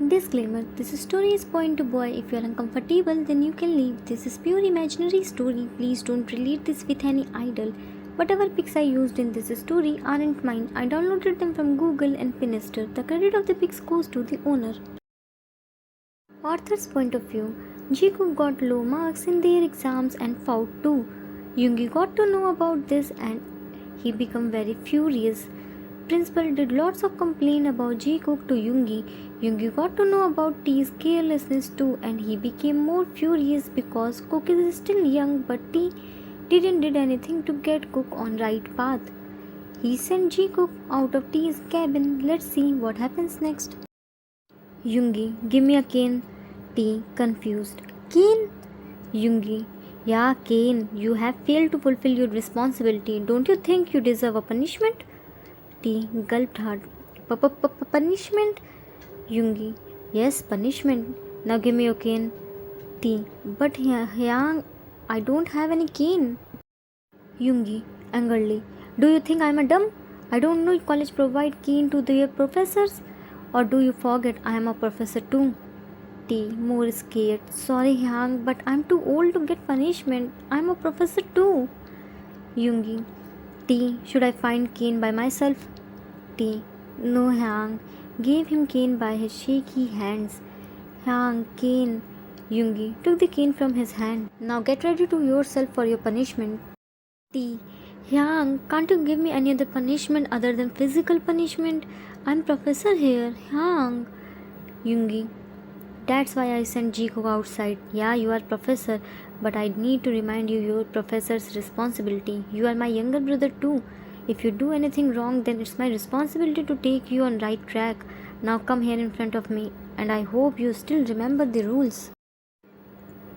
Disclaimer: this story is point to boy. If you are uncomfortable, then you can leave. This is pure imaginary story. Please don't relate this with any idol. Whatever pics I used in this story aren't mine. I downloaded them from Google and Pinterest. The credit of the pics goes to the owner. Author's point of view: Jikook got low marks in their exams and fought too. Yoongi got to know about this and he became very furious. Principal did lots of complain about Jikook to Yoongi. Yoongi got to know about T's carelessness too and he became more furious because Kook is still young but T didn't did anything to get Kook on right path. He sent Jikook out of T's cabin. Let's see what happens next. Yoongi, give me a cane. T, confused. Cane? Yoongi, yeah, cane. You have failed to fulfill your responsibility. Don't you think you deserve a punishment? T gulped hard. Punishment? Yoongi, yes, punishment. Now give me your cane. T, but Hyang, I don't have any cane. Yoongi, angrily, do you think I'm a dumb? I don't know college provide cane to their professors? Or do you forget I am a professor too? T, more scared. Sorry Hyang, but I'm too old to get punishment. I'm a professor too. Yoongi, T, should I find cane by myself? T, no Hyang. Gave him cane by his shaky hands. Hyang, cane. Yoongi took the cane from his hand. Now get ready to yourself for your punishment. T, Hyang, can't you give me any other punishment other than physical punishment? I'm professor here, Hyang. Yoongi, that's why I sent Jikook outside. Yeah, you are professor, but I need to remind you your professor's responsibility. You are my younger brother too. If you do anything wrong, then it's my responsibility to take you on right track. Now come here in front of me, and I hope you still remember the rules.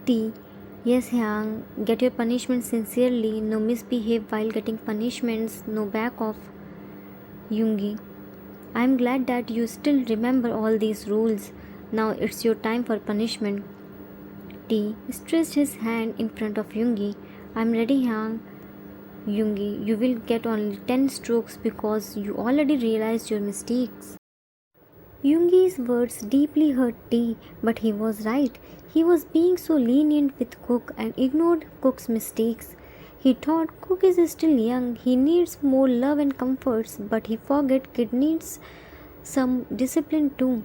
T, yes Hyang, get your punishment sincerely. No misbehave while getting punishments. No back off. Yoongi, I'm glad that you still remember all these rules. Now it's your time for punishment. T stretched his hand in front of Yoongi. I'm ready, Hyang. Yoongi, you will get only 10 strokes because you already realized your mistakes. Yoongi's words deeply hurt T, but he was right. He was being so lenient with Kook and ignored Kook's mistakes. He thought Kook is still young, he needs more love and comforts, but he forgot kid needs some discipline too.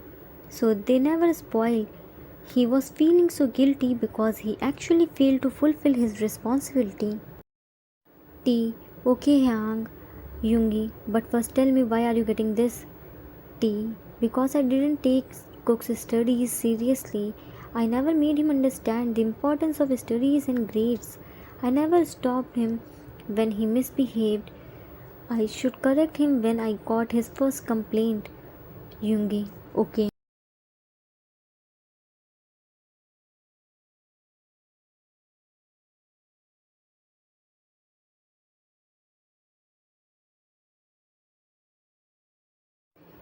So they never spoil. He was feeling so guilty because he actually failed to fulfill his responsibility. T, okay Hyang. Yoongi, but first tell me why are you getting this? T, because I didn't take Kook's studies seriously. I never made him understand the importance of studies and grades. I never stopped him when he misbehaved. I should correct him when I got his first complaint. Yoongi, okay.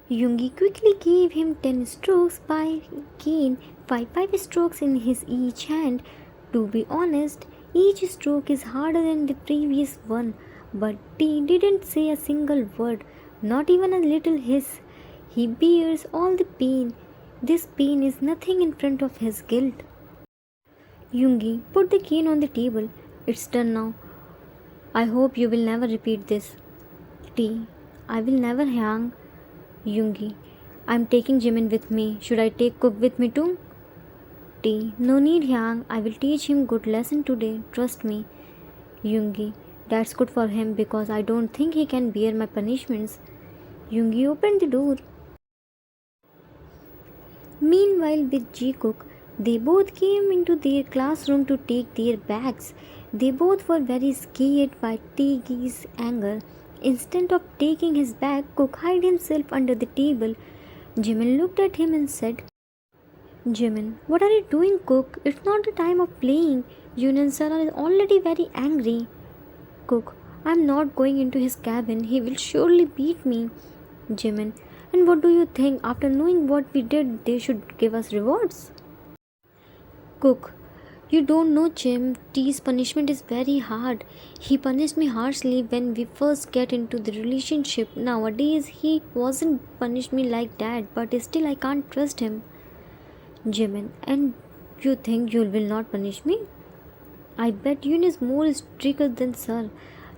Yoongi quickly gave him 10 strokes by cane, 5 strokes in his each hand. To be honest, each stroke is harder than the previous one, but T didn't say a single word, not even a little hiss. He bears all the pain. This pain is nothing in front of his guilt. Yoongi put the cane on the table. It's done now. I hope you will never repeat this. T, I will never hang. Yoongi, I'm taking Jimin with me. Should I take Kook with me too? T, no need Hyang. I will teach him good lesson today. Trust me. Yoongi, that's good for him because I don't think he can bear my punishments. Yoongi opened the door. Meanwhile, with Jikook, they both came into their classroom to take their bags. They both were very scared by Tae's anger. Instead of taking his bag, Kook hid himself under the table. Jimin looked at him and said, Jimin, what are you doing, Kook? It's not the time of playing. Yunan sir is already very angry. Kook, I'm not going into his cabin. He will surely beat me. Jimin, and what do you think? After knowing what we did, they should give us rewards. Kook, you don't know Jim. T's punishment is very hard. He punished me harshly when we first get into the relationship. Nowadays, he wasn't punished me like that, but still I can't trust him. Jimin, and you think you will not punish me? I bet Yoon is more stricter than Sir.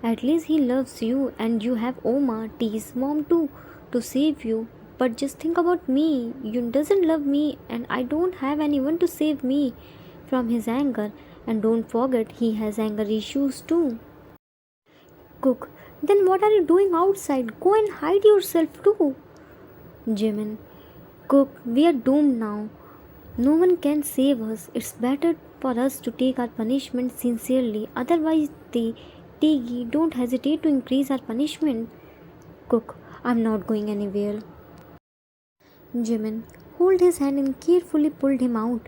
At least he loves you, and you have Oma, T's mom too, to save you. But just think about me. Yoon doesn't love me, and I don't have anyone to save me from his anger. And don't forget, he has anger issues too. Cook, then what are you doing outside? Go and hide yourself too. Jimin, Cook, we are doomed now. No one can save us. It's better for us to take our punishment sincerely. Otherwise, the Tigi don't hesitate to increase our punishment. Cook, I'm not going anywhere. Jimin hold his hand and carefully pulled him out.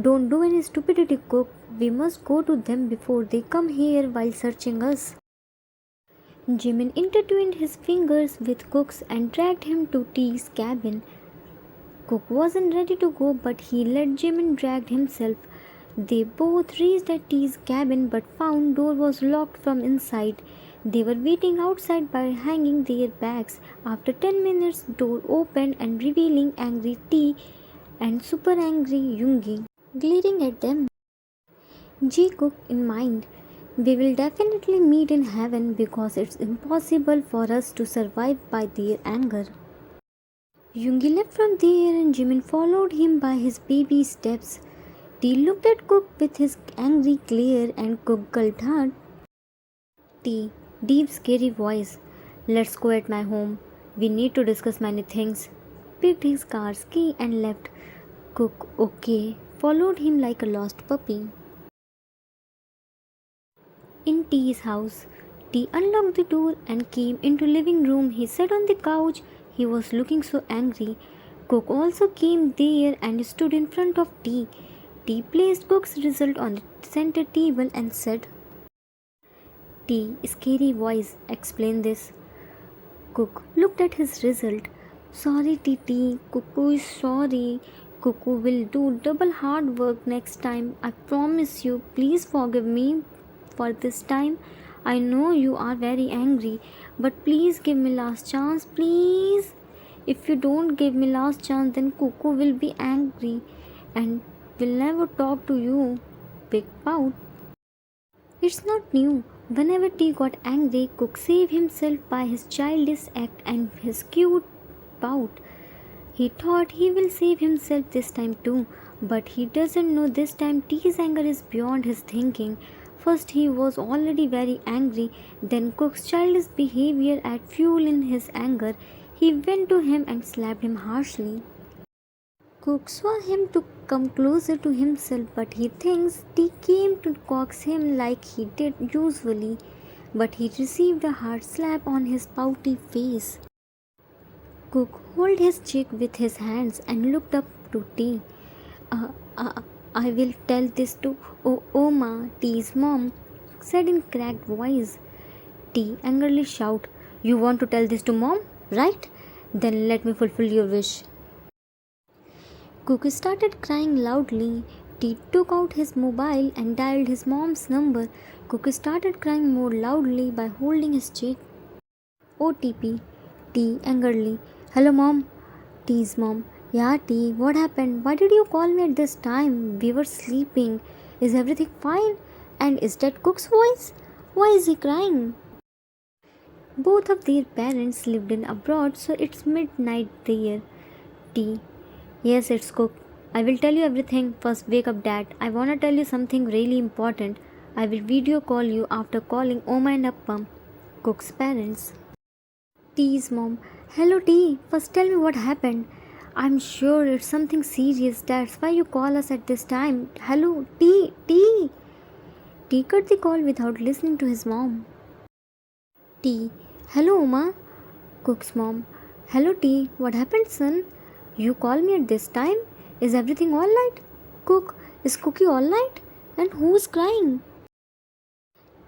Don't do any stupidity, Cook. We must go to them before they come here while searching us. Jimin intertwined his fingers with Cook's and dragged him to T's cabin. Cook wasn't ready to go, but he let Jimin drag himself. They both reached at T's cabin but found door was locked from inside. They were waiting outside by hanging their bags. After 10 minutes, door opened and revealing angry T and super angry Yoongi glaring at them. Jikook in mind. We will definitely meet in heaven because it's impossible for us to survive by their anger. Yoongi left from there and Jimin followed him by his baby steps. T looked at Cook with his angry glare and Cook gulped hard. T, deep scary voice. Let's go at my home. We need to discuss many things. Picked his car's key and left. Cook, okay, followed him like a lost puppy. In T's house, T unlocked the door and came into living room. He sat on the couch. He was looking so angry. Cook also came there and stood in front of T. T placed Cook's result on the center table and said, T, scary voice, explain this. Cook looked at his result. Sorry, T. Cuckoo is sorry. Cuckoo will do double hard work next time. I promise you. Please forgive me for this time. I know you are very angry, but please give me last chance, please. If you don't give me last chance, then Cuckoo will be angry and will never talk to you. Big pout. It's not new. Whenever T got angry, Cook saved himself by his childish act and his cute pout. He thought he will save himself this time too, but he doesn't know this time T's anger is beyond his thinking. First he was already very angry, then Cook's childish behavior added fuel in his anger. He went to him and slapped him harshly. Cook saw him to come closer to himself, but he thinks T came to coax him like he did usually, but he received a hard slap on his pouty face. Cook held his cheek with his hands and looked up to T. I will tell this to Oma, T's mom, said in cracked voice. T angrily shouted, You want to tell this to mom, right? Then let me fulfill your wish. Cook started crying loudly. T took out his mobile and dialed his mom's number. Cook started crying more loudly by holding his cheek. OTP. T angrily. Hello mom. T's mom. Yeah T, what happened? Why did you call me at this time? We were sleeping. Is everything fine? And is that Cook's voice? Why is he crying? Both of their parents lived in abroad, so it's midnight there. T. Yes, it's Cook. I will tell you everything. First wake up dad. I wanna tell you something really important. I will video call you after calling Oma and Appa, Cook's parents. T's mom. Hello T. First tell me what happened. I'm sure it's something serious. That's why you call us at this time. Hello T. T cut the call without listening to his mom. T. Hello Oma. Cook's mom. Hello T. What happened son? You call me at this time? Is everything alright? Cook, is Cookie alright? And who's crying?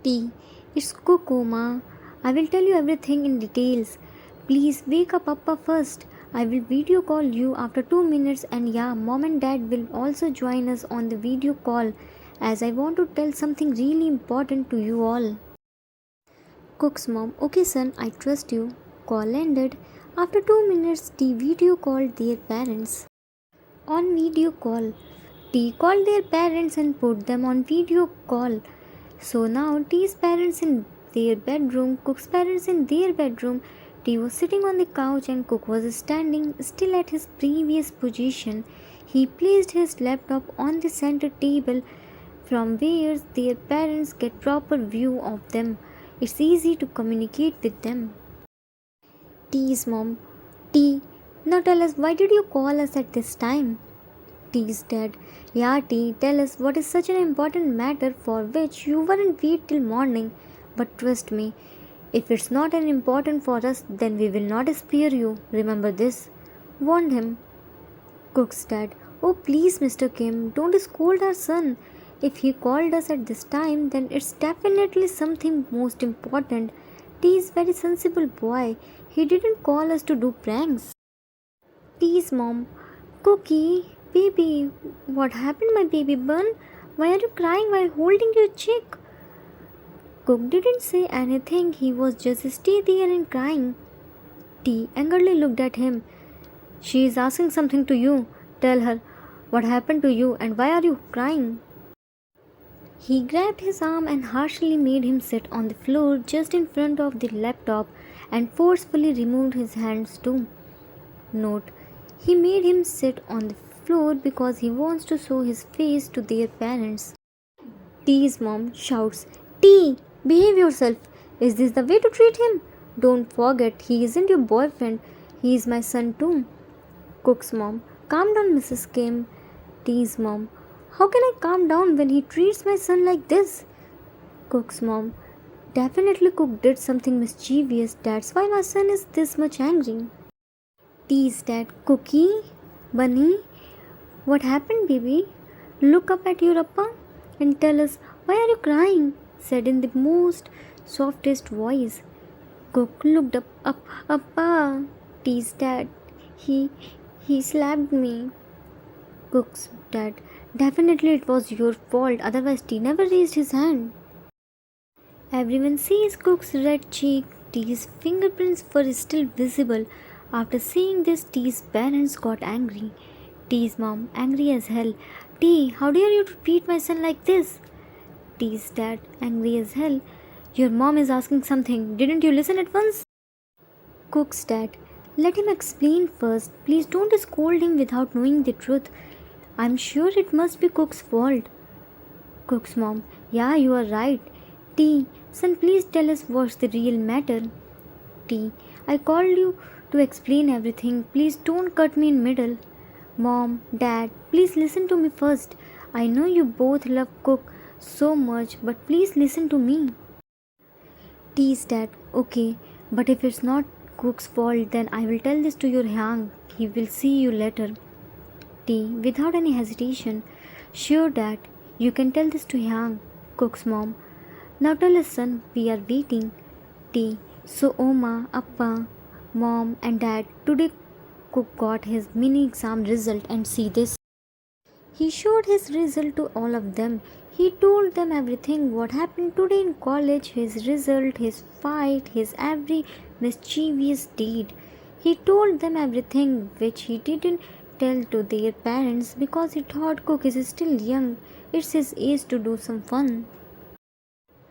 T. It's Cook, Oma. I will tell you everything in details. Please wake up Papa first. I will video call you after 2 minutes and yeah, mom and dad will also join us on the video call as I want to tell something really important to you all. Cook's mom. Okay son, I trust you. Call ended. After 2 minutes, T video called their parents. on video call. T called their parents and put them on video call. So now T's parents in their bedroom, Cook's parents in their bedroom. T was sitting on the couch and Cook was standing still at his previous position. He placed his laptop on the center table from where their parents get proper view of them. It's easy to communicate with them. T's mom. T, now tell us, why did you call us at this time? T's dad. Yeah, T, tell us what is such an important matter for which you weren't wait till morning. But trust me, if it's not an important for us, then we will not spare you. Remember this. Warned him. Cook's dad. Oh please, Mr. Kim, don't scold our son. If he called us at this time, then it's definitely something most important. T is very sensible boy. He didn't call us to do pranks. T's mom. Cookie, baby, what happened, my baby bun? Why are you crying while holding your chick? Cook didn't say anything. He was just stay there and crying. T angrily looked at him. She is asking something to you. Tell her what happened to you and why are you crying? He grabbed his arm and harshly made him sit on the floor just in front of the laptop and forcefully removed his hands too. Note: he made him sit on the floor because he wants to show his face to their parents. T's mom shouts, T, behave yourself. Is this the way to treat him? Don't forget, he isn't your boyfriend. He is my son too. Cook's mom, calm down, Mrs. Kim. T's mom, how can I calm down when he treats my son like this? Cook's mom, definitely Cook did something mischievous. That's why my son is this much angry. T's dad, Cookie, Bunny, what happened, baby? Look up at your appa and tell us why are you crying? Said in the most softest voice. Cook looked up, appa. T's dad, he slapped me. Cook's dad, definitely it was your fault, otherwise T never raised his hand. Everyone sees Cook's red cheek. T's fingerprints were still visible. After seeing this, T's parents got angry. T's mom, angry as hell. T, how dare you treat my son like this? T's dad, angry as hell. Your mom is asking something. Didn't you listen at once? Cook's dad, let him explain first. Please don't scold him without knowing the truth. I'm sure it must be Cook's fault. Cook's mom, yeah, you are right. T, son, please tell us what's the real matter. T, I called you to explain everything. Please don't cut me in middle. Mom, Dad, please listen to me first. I know you both love Cook so much, but please listen to me. T's dad, okay, but if it's not Cook's fault, then I will tell this to your Hyang. He will see you later. T, without any hesitation, sure Dad, you can tell this to Hyang. Cook's mom, now tell us son, we are waiting. T, so Oma, Appa, Mom and Dad, today Cook got his mini exam result and see this. He showed his result to all of them. He told them everything what happened today in college, his result, his fight, his every mischievous deed. He told them everything which he didn't tell to their parents because he thought Cook is still young. It's his age to do some fun.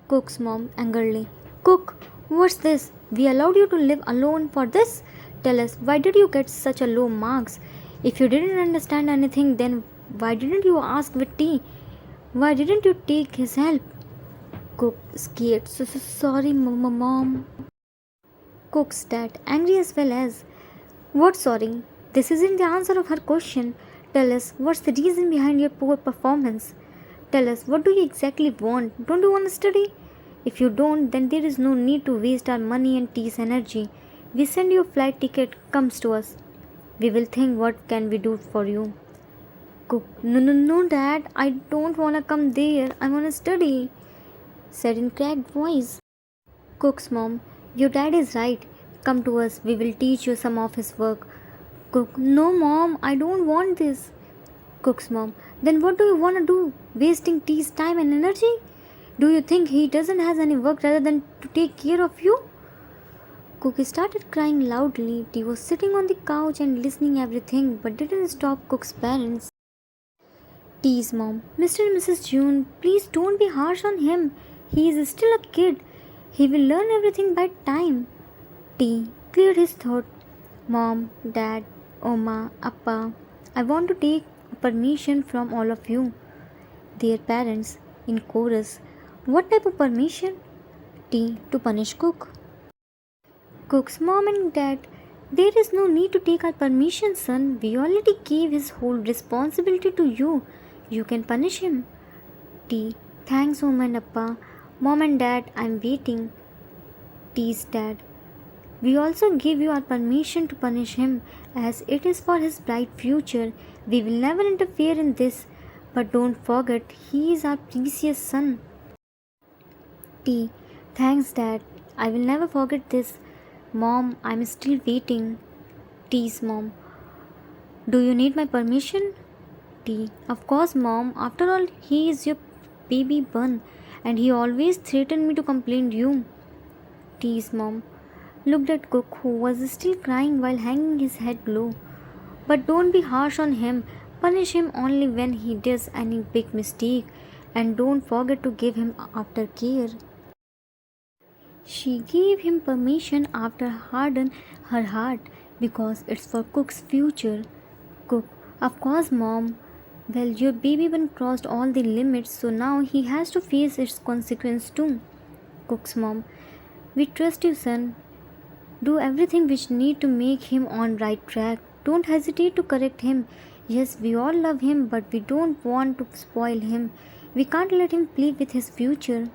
Cook's mom angrily, Cook, what's this? We allowed you to live alone for this? Tell us, why did you get such a low marks? If you didn't understand anything, then why didn't you ask with T? Why didn't you take his help? Cook scared, sorry mom. Cook's dad angry as well as, what sorry? This isn't the answer of her question. Tell us, what's the reason behind your poor performance? Tell us, what do you exactly want? Don't you want to study? If you don't, then there is no need to waste our money and T's energy. We send you a flight ticket, comes to us. We will think what can we do for you. Cook, no Dad, I don't want to come there. I want to study, said in cracked voice. Cook's mom, your dad is right. Come to us, we will teach you some of his work. Cook, no mom, I don't want this. Cook's mom, then what do you want to do? Wasting T's time and energy? Do you think he doesn't have any work rather than to take care of you? Cook started crying loudly. T was sitting on the couch and listening everything but didn't stop Cook's parents. T's mom, Mr. and Mrs. June, please don't be harsh on him. He is still a kid. He will learn everything by time. T cleared his throat. Mom, Dad, Oma, Appa, I want to take permission from all of you. Their parents, in chorus. What type of permission? T. To punish Cook. Cook's mom and dad. There is no need to take our permission, son. We already gave his whole responsibility to you. You can punish him. T. Thanks, Oma and Appa. Mom and dad, I'm waiting. T's dad. We also give you our permission to punish him as it is for his bright future. We will never interfere in this. But don't forget, he is our precious son. T. Thanks, Dad. I will never forget this. Mom, I'm still waiting. T's mom. Do you need my permission? T. Of course, Mom. After all, he is your baby bun and he always threatened me to complain you. T's mom looked at Cook, who was still crying while hanging his head low. But don't be harsh on him. Punish him only when he does any big mistake and don't forget to give him aftercare. She gave him permission after harden her heart because it's for Cook's future. Cook, of course, Mom. Well, your baby one crossed all the limits, so now he has to face its consequence too. Cook's mom, we trust you, son. Do everything which need to make him on right track. Don't hesitate to correct him. Yes, we all love him, but we don't want to spoil him. We can't let him play with his future.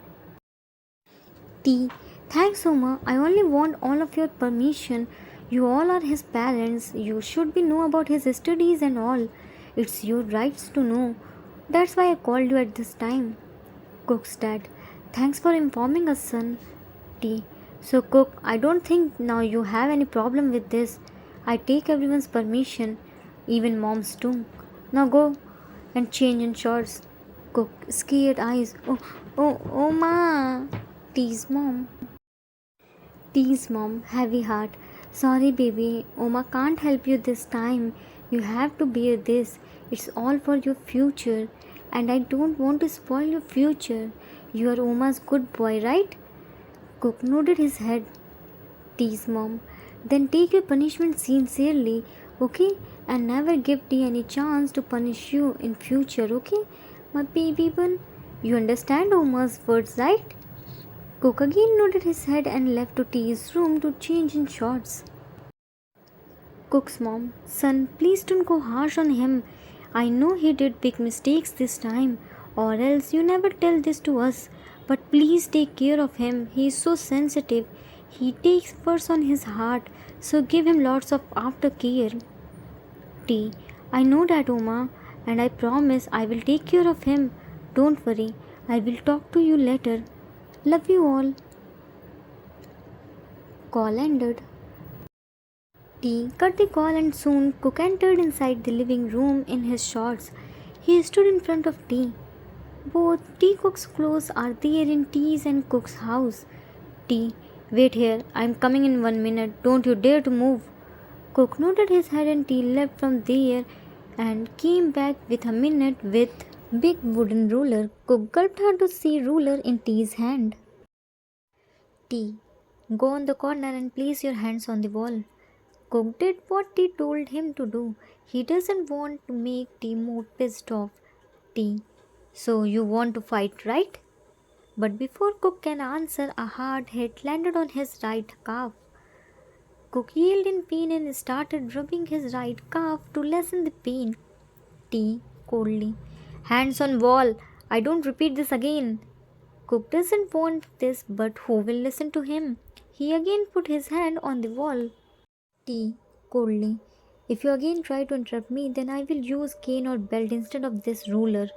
T. Thanks, Oma. I only want all of your permission. You all are his parents. You should be know about his studies and all. It's your rights to know. That's why I called you at this time. Cook's dad. Thanks for informing us, son. T. So, Cook, I don't think now you have any problem with this. I take everyone's permission. Even Mom's too. Now go and change in shorts. Cook, scared eyes. Oh, Ma. T's mom. T's mom, heavy heart. Sorry, baby. Oma can't help you this time. You have to bear this. It's all for your future. And I don't want to spoil your future. You are Oma's good boy, right? Cook nodded his head. T's mom. Then take your punishment sincerely, okay? And never give T any chance to punish you in future, okay? My baby bun. You understand Oma's words, right? Cook again nodded his head and left to T's room to change in shorts. Cook's mom. Son, please don't go harsh on him. I know he did big mistakes this time, or else you never tell this to us. But please take care of him. He is so sensitive. He takes first on his heart, so give him lots of aftercare. T. I know that, Oma, and I promise I will take care of him. Don't worry. I will talk to you later. Love you all. Call ended. T cut the call and soon Cook entered inside the living room in his shorts. He stood in front of T. Both TaeKook's clothes are there in T's and Cook's house. T. Wait here. I'm coming in 1 minute. Don't you dare to move. Cook nodded his head and T left from there and came back with a minute with big wooden ruler. Cook gulped hard to see ruler in T's hand. T. Go on the corner and place your hands on the wall. Cook did what T told him to do. He doesn't want to make T more pissed off. T. So you want to fight, right? But before Cook can answer, a hard hit landed on his right calf. Cook yelled in pain and started rubbing his right calf to lessen the pain. T. Coldly. Hands on wall. I don't repeat this again. Cook doesn't want this, but who will listen to him? He again put his hand on the wall. T. Coldly. If you again try to interrupt me, then I will use cane or belt instead of this ruler.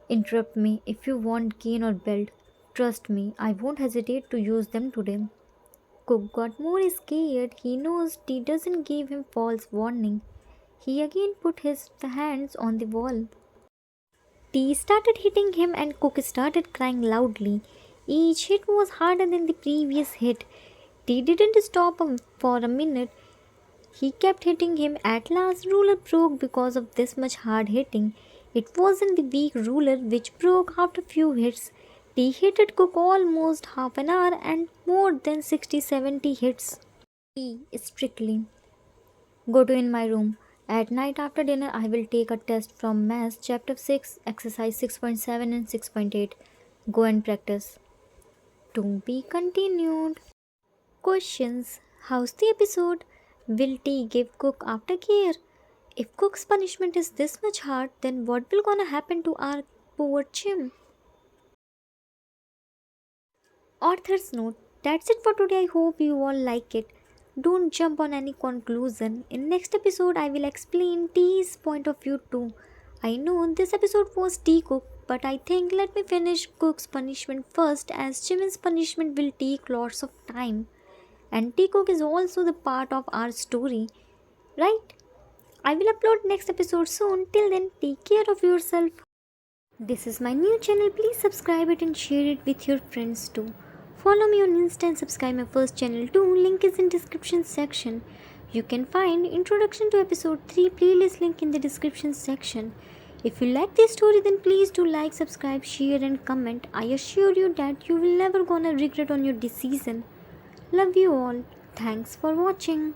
Interrupt me if you want cane or belt. Trust me, I won't hesitate to use them today. Cook got more scared. He knows T doesn't give him false warning. He again put his hands on the wall. T started hitting him and Cook started crying loudly. Each hit was harder than the previous hit. T didn't stop him for a minute. He kept hitting him. At last, ruler broke because of this much hard hitting. It wasn't the weak ruler which broke after few hits. T hit Cook almost half an hour and more than 60-70 hits. T strictly. Go to in my room. At night after dinner, I will take a test from Maths Chapter 6, Exercise 6.7 and 6.8. Go and practice. To be continued. Questions. How's the episode? Will T give Cook aftercare? If Cook's punishment is this much hard, then what will gonna happen to our poor Jim? Author's note. That's it for today. I hope you all like it. Don't jump on any conclusion. In next episode, I will explain T's point of view too. I know this episode was TaeKook, but I think let me finish Cook's punishment first, as Jimin's punishment will take lots of time. And TaeKook is also the part of our story, right? I will upload next episode soon. Till then, take care of yourself. This is my new channel. Please subscribe it and share it with your friends too. Follow me on Insta and subscribe my first channel too. Link is in description section. You can find Introduction to Episode 3 playlist link in the description section. If you like this story, then please do like, subscribe, share and comment. I assure you that you will never gonna regret on your decision. Love you all. Thanks for watching.